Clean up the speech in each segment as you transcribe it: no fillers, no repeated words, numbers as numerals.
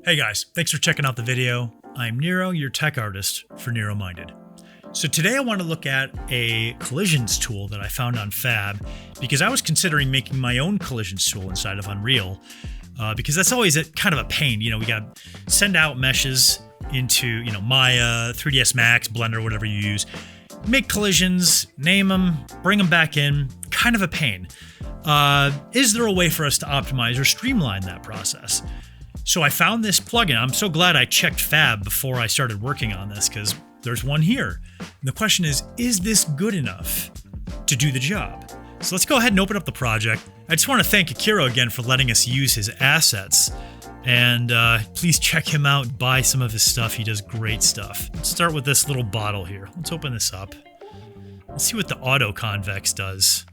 Hey guys, thanks for checking out the video. I'm Nero, your tech artist for Nero Minded. So today I want to look at a collisions tool that I found on Fab because I was considering making my own collisions tool inside of Unreal because that's always kind of a pain. You know, we got to send out meshes into, Maya, 3ds Max, Blender, whatever you use. Make collisions, name them, bring them back in. Kind of a pain. Is there a way for us to optimize or streamline that process? So I found this plugin. I'm so glad I checked Fab before I started working on this because there's one here. And the question is this good enough to do the job? So let's go ahead and open up the project. I just want to thank Akairo again for letting us use his assets. And please check him out, buy some of his stuff. He does great stuff. Let's start with this little bottle here. Let's open this up. Let's see what the auto convex does,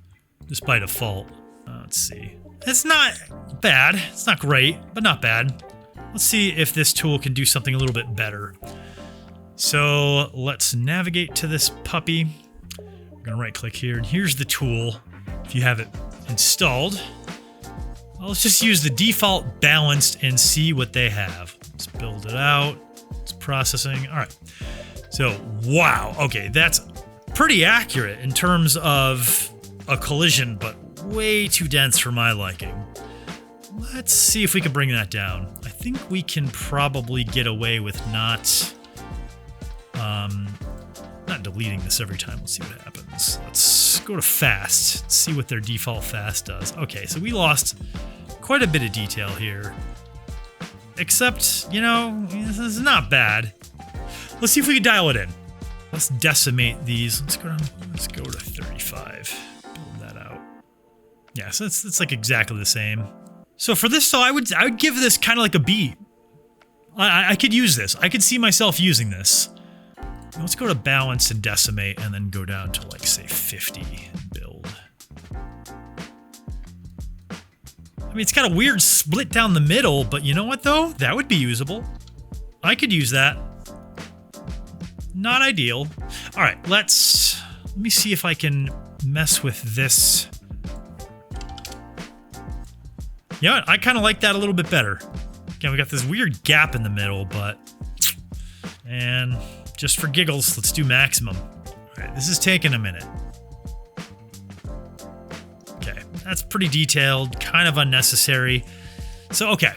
just by default. Let's see. It's not bad. It's not great, but not bad. Let's see if this tool can do something a little bit better. So let's navigate to this puppy. We're gonna right click here, and here's the tool. If you have it installed, well, let's just use the default balanced and see what they have. Let's build it out. It's processing. All right. So, wow. Okay, that's pretty accurate in terms of a collision, but way too dense for my liking. Let's see if we can bring that down. I think we can probably get away with not deleting this every time. Let's see what happens. Let's go to fast. See what their default fast does. Okay, so we lost quite a bit of detail here. Except, this is not bad. Let's see if we can dial it in. Let's decimate these. Let's go to 35. Build that out. Yeah, so it's like exactly the same. So for this, I would give this kind of like a B. I could use this. I could see myself using this. Let's go to balance and decimate, and then go down to like say 50 and build. I mean, it's got a weird split down the middle, but you know what though? That would be usable. I could use that. Not ideal. All right, let me see if I can mess with this. Yeah, I kind of like that a little bit better. Again, we got this weird gap in the middle, and just for giggles, let's do maximum. All right, this is taking a minute. Okay, that's pretty detailed, kind of unnecessary. So, okay,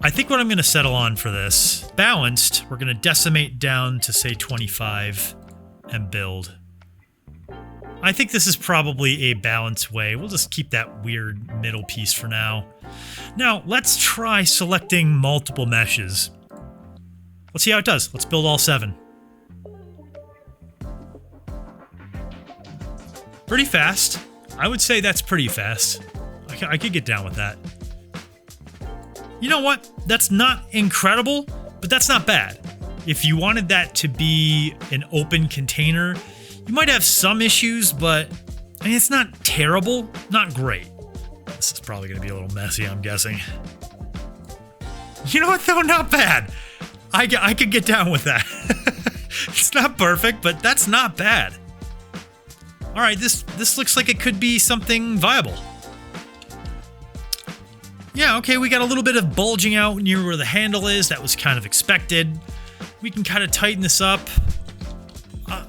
I think what I'm going to settle on for this, balanced, we're going to decimate down to say 25 and build. I think this is probably a balanced way. We'll just keep that weird middle piece for now. Now, let's try selecting multiple meshes. Let's see how it does. Let's build all 7. Pretty fast. I would say that's pretty fast. I could get down with that. You know what? That's not incredible, but that's not bad. If you wanted that to be an open container, you might have some issues, but I mean, it's not terrible, not great. This is probably going to be a little messy, I'm guessing. You know what, though? Not bad. I could get down with that. It's not perfect, but that's not bad. All right, this looks like it could be something viable. Yeah, okay, we got a little bit of bulging out near where the handle is. That was kind of expected. We can kind of tighten this up.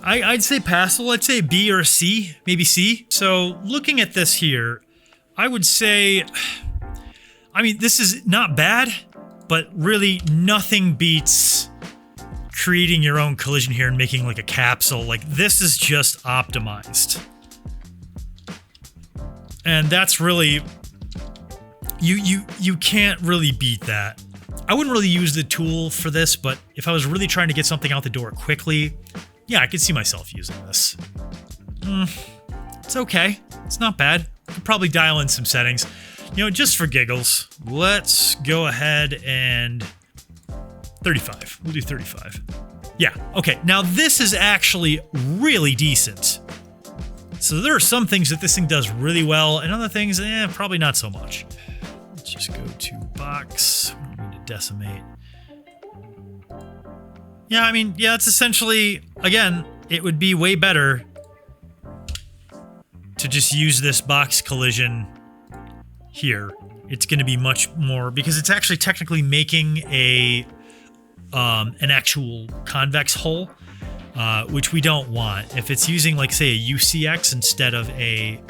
I'd say passable. I'd say B or a C, maybe C. So looking at this here, I would say, I mean, this is not bad, but really nothing beats creating your own collision here and making like a capsule. Like, this is just optimized. And that's really, you can't really beat that. I wouldn't really use the tool for this, but if I was really trying to get something out the door quickly, yeah, I could see myself using this. It's okay. It's not bad. Could probably dial in some settings. Just for giggles, let's go ahead and 35. We'll do 35. Yeah, okay. Now this is actually really decent. So there are some things that this thing does really well, and other things, probably not so much. Let's just go to box. We don't need to decimate. Yeah, I mean, yeah, it's essentially, again, it would be way better to just use this box collision here, it's going to be much more, because it's actually technically making an actual convex hull, which we don't want. If it's using, like, say, a UCX instead of a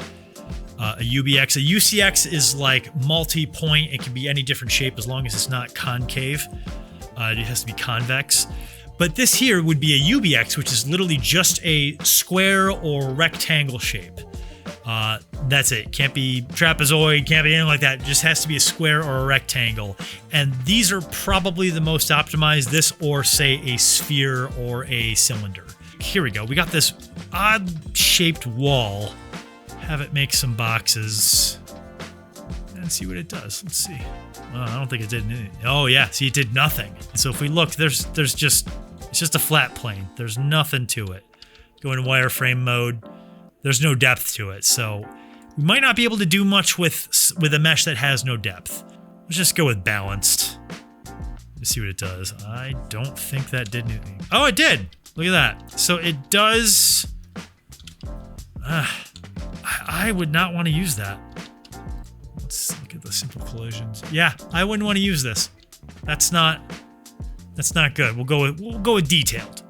UBX. A UCX is like multi-point. It can be any different shape as long as it's not concave. It has to be convex. But this here would be a UBX, which is literally just a square or rectangle shape. That's it. Can't be trapezoid, can't be anything like that. It just has to be a square or a rectangle. And these are probably the most optimized, this or say a sphere or a cylinder. Here we go. We got this odd shaped wall. Have it make some boxes and see what it does. Let's see. I don't think it did anything. Oh yeah, see, it did nothing. So if we look, it's just a flat plane. There's nothing to it. Go into wireframe mode. There's no depth to it. So we might not be able to do much with a mesh that has no depth. Let's just go with balanced. Let's see what it does. I don't think that did anything. Oh, it did. Look at that. So it does. I would not want to use that. Let's look at the simple collisions. Yeah, I wouldn't want to use this. That's not good. We'll go with detailed.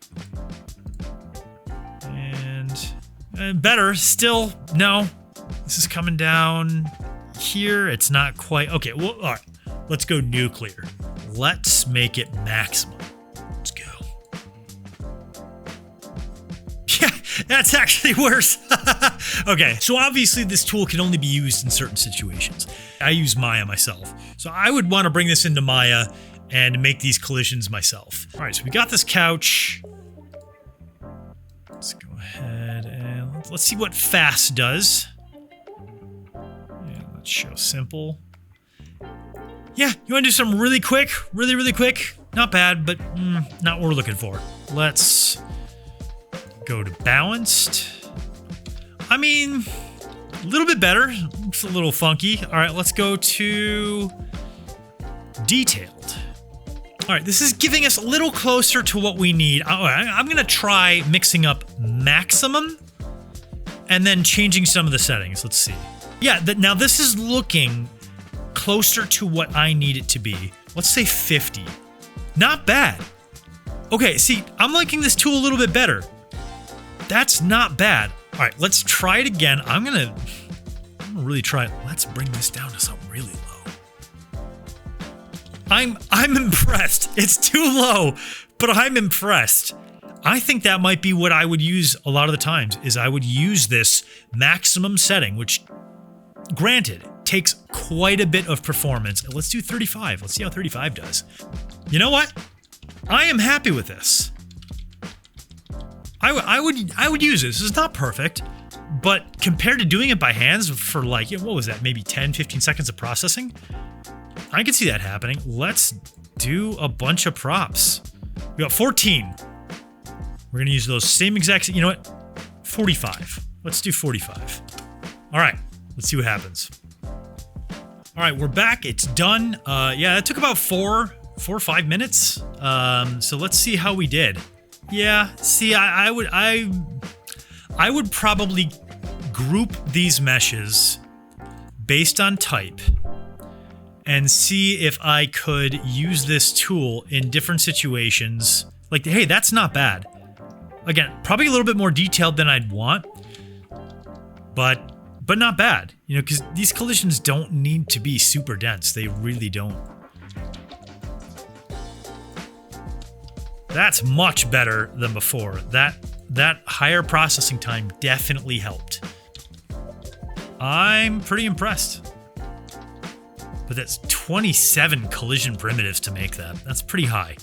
And better still. No, this is coming down here. It's not quite okay. Well, all right. Let's go nuclear. Let's make it maximum. Let's go. Yeah, that's actually worse. Okay, so obviously this tool can only be used in certain situations. I use Maya myself, so I would want to bring this into Maya and make these collisions myself. All right, so we got this couch. Let's go ahead and let's see what fast does. Yeah, let's show simple. Yeah, you want to do something really quick? Really quick? Not bad, but not what we're looking for. Let's go to balanced. I mean, a little bit better. Looks a little funky. All right, let's go to detailed. All right, this is giving us a little closer to what we need. I'm going to try mixing up maximum and then changing some of the settings. Let's see. Yeah, now this is looking closer to what I need it to be. Let's say 50. Not bad. Okay, see, I'm liking this tool a little bit better. That's not bad. All right, let's try it again. I'm gonna really try it. Let's bring this down to something really low. I'm impressed. It's too low, but I'm impressed. I think that might be what I would use a lot of the times, is I would use this maximum setting, which, granted, takes quite a bit of performance. Let's do 35. Let's see how 35 does. You know what? I am happy with this. I would use this. This is not perfect, but compared to doing it by hands for like, what was that? Maybe 10, 15 seconds of processing? I can see that happening. Let's do a bunch of props. We got 14. We're going to use those same exact, you know what? 45. Let's do 45. All right, let's see what happens. All right, we're back. It's done. Yeah, it took about 4 or 5 minutes. So let's see how we did. Yeah, see, I would probably group these meshes based on type and see if I could use this tool in different situations. Like, hey, that's not bad. Again, probably a little bit more detailed than I'd want, but not bad. You know, because these collisions don't need to be super dense. They really don't. That's much better than before. That higher processing time definitely helped. I'm pretty impressed. But that's 27 collision primitives to make that. That's pretty high.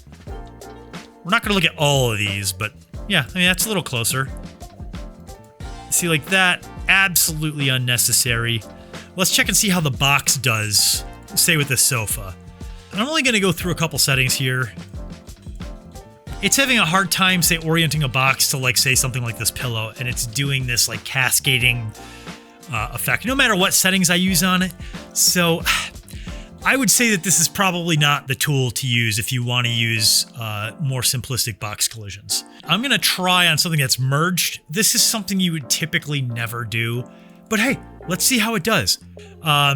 We're not going to look at all of these, but yeah, I mean, that's a little closer. See, like that, absolutely unnecessary. Let's check and see how the box does, say with the sofa. I'm only going to go through a couple settings here. It's having a hard time, say, orienting a box to, like, say, something like this pillow, and it's doing this, like, cascading effect, no matter what settings I use on it. So I would say that this is probably not the tool to use if you want to use more simplistic box collisions. I'm going to try on something that's merged. This is something you would typically never do, but hey, let's see how it does.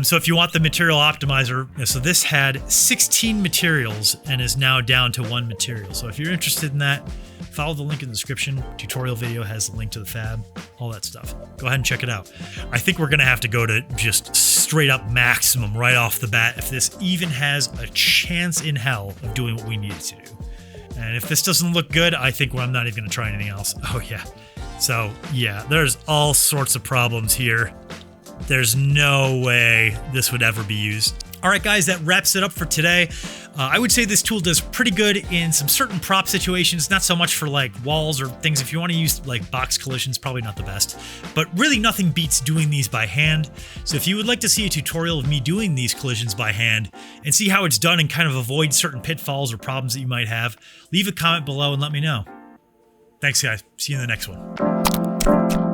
So if you want the material optimizer, so this had 16 materials and is now down to 1 material. So if you're interested in that, follow the link in the description. Tutorial video has the link to the fab, all that stuff. Go ahead and check it out. I think we're gonna have to go to just straight up maximum right off the bat if this even has a chance in hell of doing what we need it to do. And if this doesn't look good, I think I'm not even gonna try anything else. Oh yeah. So yeah, there's all sorts of problems here. There's no way this would ever be used. All right, guys, that wraps it up for today. I would say this tool does pretty good in some certain prop situations, not so much for like walls or things. If you want to use like box collisions, probably not the best, but really nothing beats doing these by hand. So if you would like to see a tutorial of me doing these collisions by hand and see how it's done and kind of avoid certain pitfalls or problems that you might have, leave a comment below and let me know. Thanks, guys. See you in the next one.